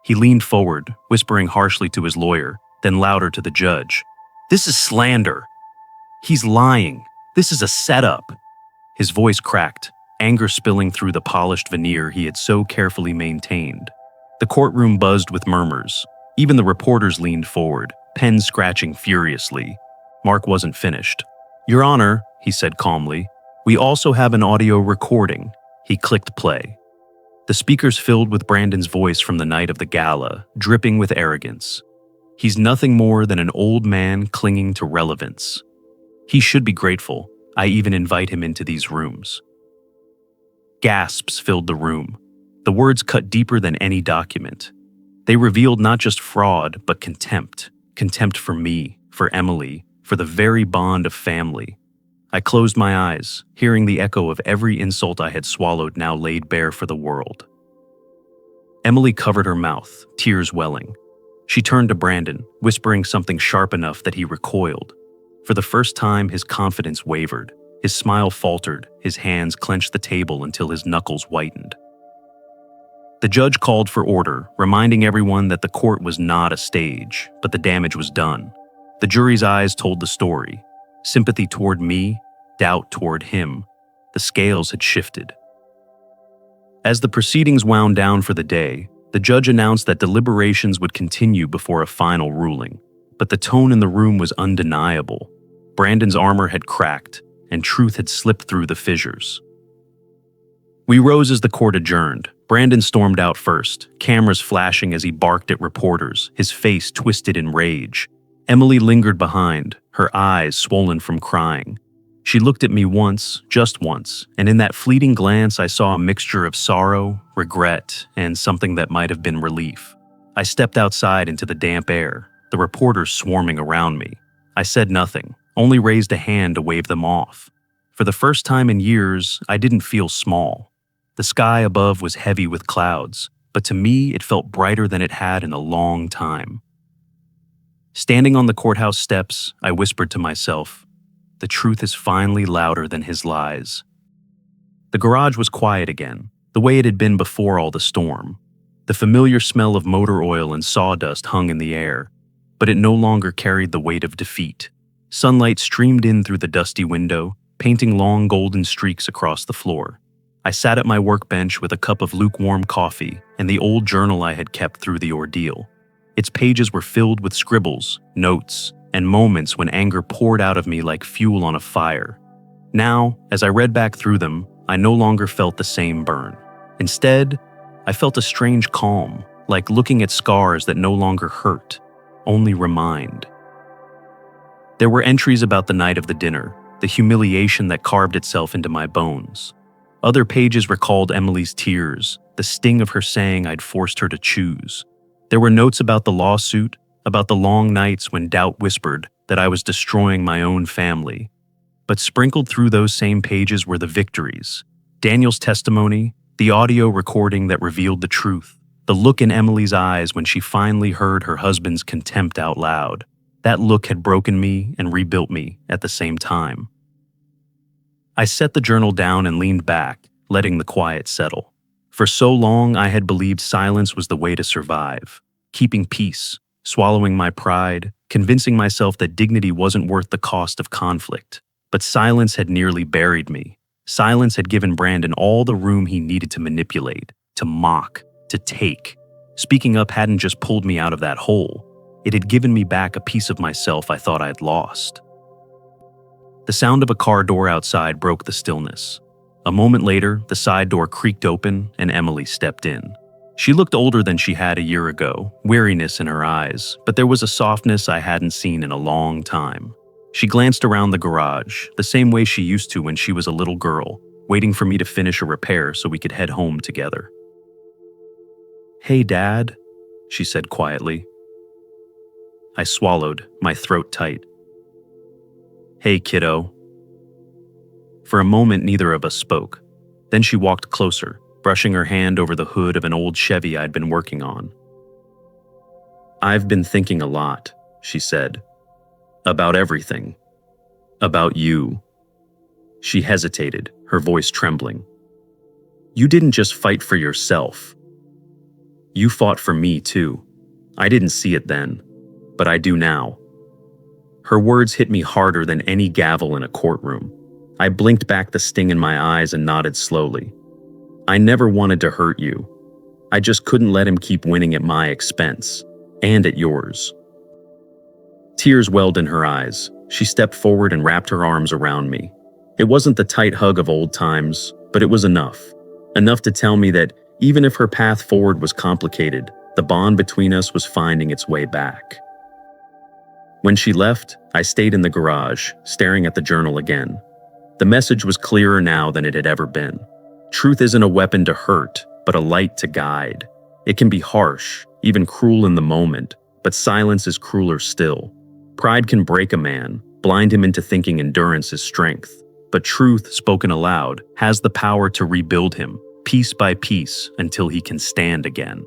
He leaned forward, whispering harshly to his lawyer, then louder to the judge. "This is slander. He's lying. This is a setup." His voice cracked, anger spilling through the polished veneer he had so carefully maintained. The courtroom buzzed with murmurs. Even the reporters leaned forward, pens scratching furiously. Mark wasn't finished. "Your Honor," he said calmly, "we also have an audio recording." He clicked play. The speakers filled with Brandon's voice from the night of the gala, dripping with arrogance. He's nothing more than an old man clinging to relevance. He should be grateful. I even invite him into these rooms. Gasps filled the room. The words cut deeper than any document. They revealed not just fraud, but contempt. Contempt for me, for Emily, for the very bond of family. I closed my eyes, hearing the echo of every insult I had swallowed now laid bare for the world. Emily covered her mouth, tears welling. She turned to Brandon, whispering something sharp enough that he recoiled. For the first time, his confidence wavered. His smile faltered, his hands clenched the table until his knuckles whitened. The judge called for order, reminding everyone that the court was not a stage, but the damage was done. The jury's eyes told the story. Sympathy toward me, doubt toward him. The scales had shifted. As the proceedings wound down for the day, the judge announced that deliberations would continue before a final ruling. But the tone in the room was undeniable. Brandon's armor had cracked, and truth had slipped through the fissures. We rose as the court adjourned. Brandon stormed out first, cameras flashing as he barked at reporters, his face twisted in rage. Emily lingered behind, her eyes swollen from crying. She looked at me once, just once, and in that fleeting glance I saw a mixture of sorrow, regret, and something that might have been relief. I stepped outside into the damp air, the reporters swarming around me. I said nothing, only raised a hand to wave them off. For the first time in years, I didn't feel small. The sky above was heavy with clouds, but to me it felt brighter than it had in a long time. Standing on the courthouse steps, I whispered to myself, "The truth is finally louder than his lies." The garage was quiet again, the way it had been before all the storm. The familiar smell of motor oil and sawdust hung in the air, but it no longer carried the weight of defeat. Sunlight streamed in through the dusty window, painting long golden streaks across the floor. I sat at my workbench with a cup of lukewarm coffee and the old journal I had kept through the ordeal. Its pages were filled with scribbles, notes, and moments when anger poured out of me like fuel on a fire. Now, as I read back through them, I no longer felt the same burn. Instead, I felt a strange calm, like looking at scars that no longer hurt, only remind. There were entries about the night of the dinner, the humiliation that carved itself into my bones. Other pages recalled Emily's tears, the sting of her saying I'd forced her to choose. There were notes about the lawsuit, about the long nights when doubt whispered that I was destroying my own family. But sprinkled through those same pages were the victories. Daniel's testimony, the audio recording that revealed the truth, the look in Emily's eyes when she finally heard her husband's contempt out loud. That look had broken me and rebuilt me at the same time. I set the journal down and leaned back, letting the quiet settle. For so long, I had believed silence was the way to survive, keeping peace, swallowing my pride, convincing myself that dignity wasn't worth the cost of conflict. But silence had nearly buried me. Silence had given Brandon all the room he needed to manipulate, to mock, to take. Speaking up hadn't just pulled me out of that hole. It had given me back a piece of myself I thought I'd lost. The sound of a car door outside broke the stillness. A moment later, the side door creaked open and Emily stepped in. She looked older than she had a year ago, weariness in her eyes, but there was a softness I hadn't seen in a long time. She glanced around the garage, the same way she used to when she was a little girl, waiting for me to finish a repair so we could head home together. "Hey, Dad," she said quietly. I swallowed, my throat tight. "Hey, kiddo." For a moment, neither of us spoke. Then she walked closer, brushing her hand over the hood of an old Chevy I'd been working on. "I've been thinking a lot," she said. "About everything. About you." She hesitated, her voice trembling. "You didn't just fight for yourself. You fought for me, too. I didn't see it then, but I do now." Her words hit me harder than any gavel in a courtroom. I blinked back the sting in my eyes and nodded slowly. "I never wanted to hurt you. I just couldn't let him keep winning at my expense, and at yours." Tears welled in her eyes. She stepped forward and wrapped her arms around me. It wasn't the tight hug of old times, but it was enough. Enough to tell me that even if her path forward was complicated, the bond between us was finding its way back. When she left, I stayed in the garage, staring at the journal again. The message was clearer now than it had ever been. Truth isn't a weapon to hurt, but a light to guide. It can be harsh, even cruel in the moment, but silence is crueler still. Pride can break a man, blind him into thinking endurance is strength. But truth, spoken aloud, has the power to rebuild him, piece by piece, until he can stand again.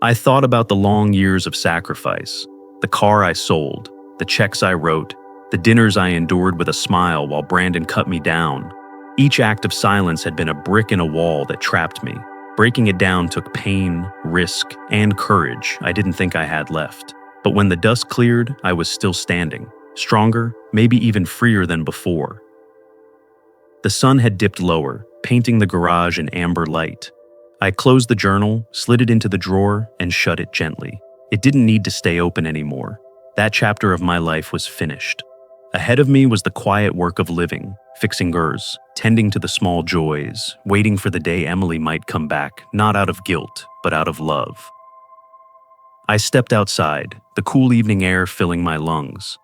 I thought about the long years of sacrifice, the car I sold, the checks I wrote, the dinners I endured with a smile while Brandon cut me down. Each act of silence had been a brick in a wall that trapped me. Breaking it down took pain, risk, and courage I didn't think I had left. But when the dust cleared, I was still standing, stronger, maybe even freer than before. The sun had dipped lower, painting the garage in amber light. I closed the journal, slid it into the drawer, and shut it gently. It didn't need to stay open anymore. That chapter of my life was finished. Ahead of me was the quiet work of living, fixing GERS, tending to the small joys, waiting for the day Emily might come back, not out of guilt, but out of love. I stepped outside, the cool evening air filling my lungs.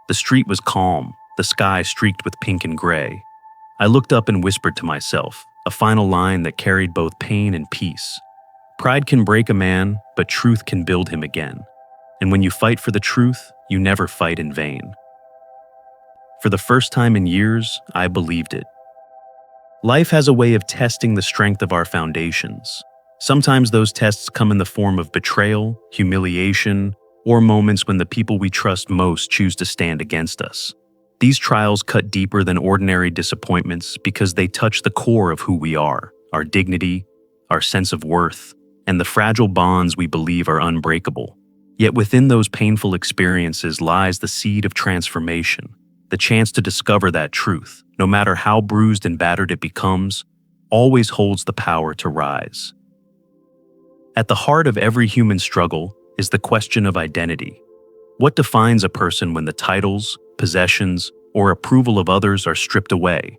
The street was calm, the sky streaked with pink and gray. I looked up and whispered to myself, a final line that carried both pain and peace. Pride can break a man, but truth can build him again. And when you fight for the truth, you never fight in vain. For the first time in years, I believed it. Life has a way of testing the strength of our foundations. Sometimes those tests come in the form of betrayal, humiliation, or moments when the people we trust most choose to stand against us. These trials cut deeper than ordinary disappointments because they touch the core of who we are, our dignity, our sense of worth, and the fragile bonds we believe are unbreakable. Yet within those painful experiences lies the seed of transformation, the chance to discover that truth, no matter how bruised and battered it becomes, always holds the power to rise. At the heart of every human struggle is the question of identity. What defines a person when the titles, possessions, or approval of others are stripped away?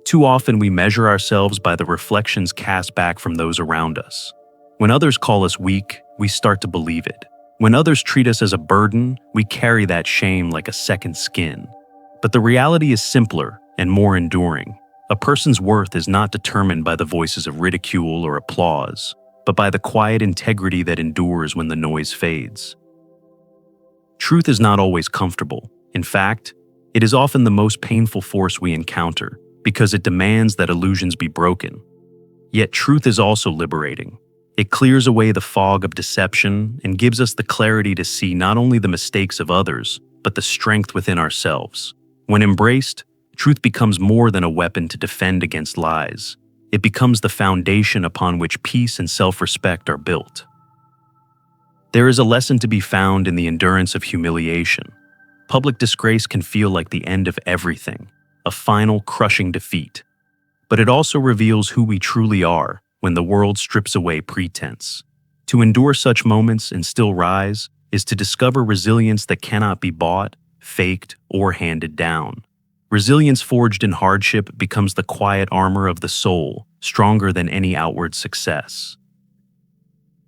Too often we measure ourselves by the reflections cast back from those around us. When others call us weak, we start to believe it. When others treat us as a burden, we carry that shame like a second skin. But the reality is simpler and more enduring. A person's worth is not determined by the voices of ridicule or applause, but by the quiet integrity that endures when the noise fades. Truth is not always comfortable. In fact, it is often the most painful force we encounter because it demands that illusions be broken. Yet truth is also liberating. It clears away the fog of deception and gives us the clarity to see not only the mistakes of others, but the strength within ourselves. When embraced, truth becomes more than a weapon to defend against lies. It becomes the foundation upon which peace and self-respect are built. There is a lesson to be found in the endurance of humiliation. Public disgrace can feel like the end of everything, a final crushing defeat. But it also reveals who we truly are when the world strips away pretense. To endure such moments and still rise is to discover resilience that cannot be bought, faked, or handed down. Resilience forged in hardship becomes the quiet armor of the soul, stronger than any outward success.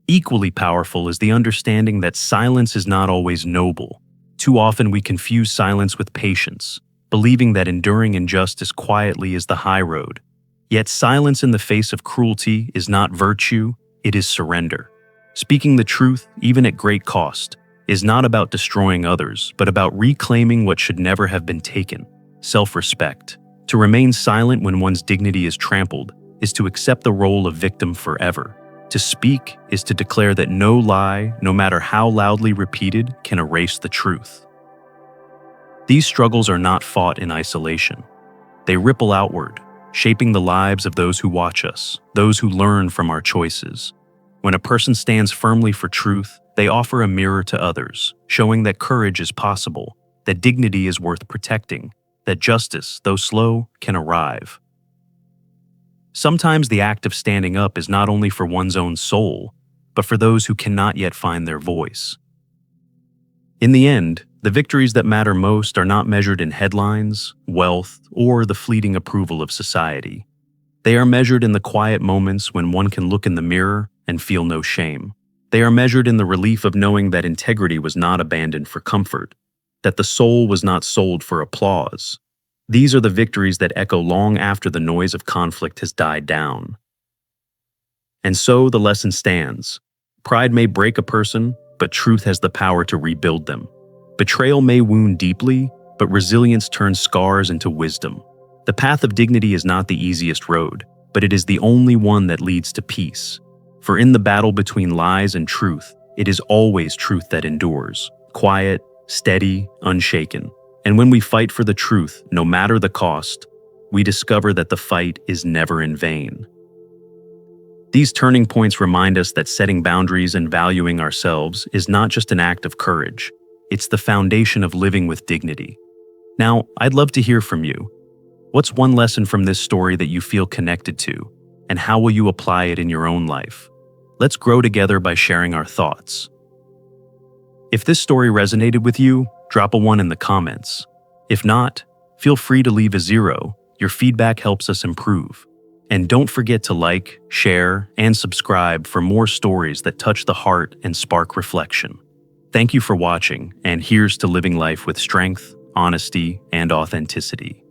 Equally powerful is the understanding that silence is not always noble. Too often we confuse silence with patience, believing that enduring injustice quietly is the high road. Yet silence in the face of cruelty is not virtue, it is surrender. Speaking the truth, even at great cost, is not about destroying others, but about reclaiming what should never have been taken. Self-respect. To remain silent when one's dignity is trampled is to accept the role of victim forever. To speak is to declare that no lie, no matter how loudly repeated, can erase the truth. These struggles are not fought in isolation. They ripple outward, shaping the lives of those who watch us, those who learn from our choices. When a person stands firmly for truth, they offer a mirror to others, showing that courage is possible, that dignity is worth protecting, that justice, though slow, can arrive. Sometimes the act of standing up is not only for one's own soul, but for those who cannot yet find their voice. In the end, the victories that matter most are not measured in headlines, wealth, or the fleeting approval of society. They are measured in the quiet moments when one can look in the mirror and feel no shame. They are measured in the relief of knowing that integrity was not abandoned for comfort, that the soul was not sold for applause. These are the victories that echo long after the noise of conflict has died down. And so the lesson stands. Pride may break a person, but truth has the power to rebuild them. Betrayal may wound deeply, but resilience turns scars into wisdom. The path of dignity is not the easiest road, but it is the only one that leads to peace. For in the battle between lies and truth, it is always truth that endures, quiet, steady, unshaken. And when we fight for the truth, no matter the cost, we discover that the fight is never in vain. These turning points remind us that setting boundaries and valuing ourselves is not just an act of courage, it's the foundation of living with dignity. Now, I'd love to hear from you. What's one lesson from this story that you feel connected to, and how will you apply it in your own life? Let's grow together by sharing our thoughts. If this story resonated with you, drop a 1 in the comments. If not, feel free to leave a 0. Your feedback helps us improve. And don't forget to like, share, and subscribe for more stories that touch the heart and spark reflection. Thank you for watching, and here's to living life with strength, honesty, and authenticity.